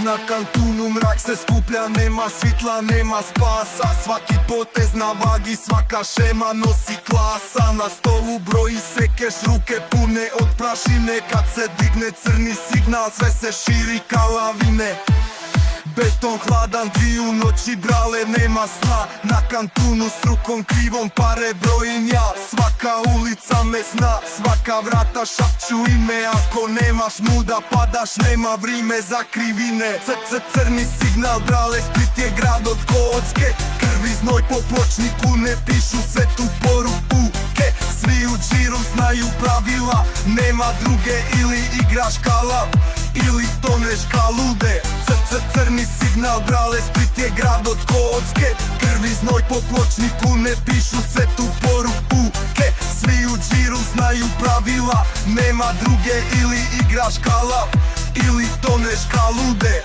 Na kantunu mrak se skuplja, nema svitla, nema spasa. Svaki potez na vagi, svaka šema nosi klasa. Na stolu broji se keš, ruke pune od prašine. Kad se digne crni signal, sve se širi kao lavine. Beton hladan, 2 noći brale, nema sna. Na kantunu s rukom krivom pare brojim ja. Svaka ulica me zna, svaka vrata šapću ime. Ako nemaš muda padaš, nema vrime za krivine. Crni signal brale, Split je grad od kocke. Krvi znoj po pločniku, ne pišu svetu poruke. Svi u džiru znaju pravila, nema druge, ili igraš kalav ili toneš ka lude. Crni signal brale, Split je grad od kocke. Krvi znoj po pločniku, ne pišu svetu poruke. Svi u džiru znaju pravila, nema druge, ili igraš kalav ili toneš ka lude.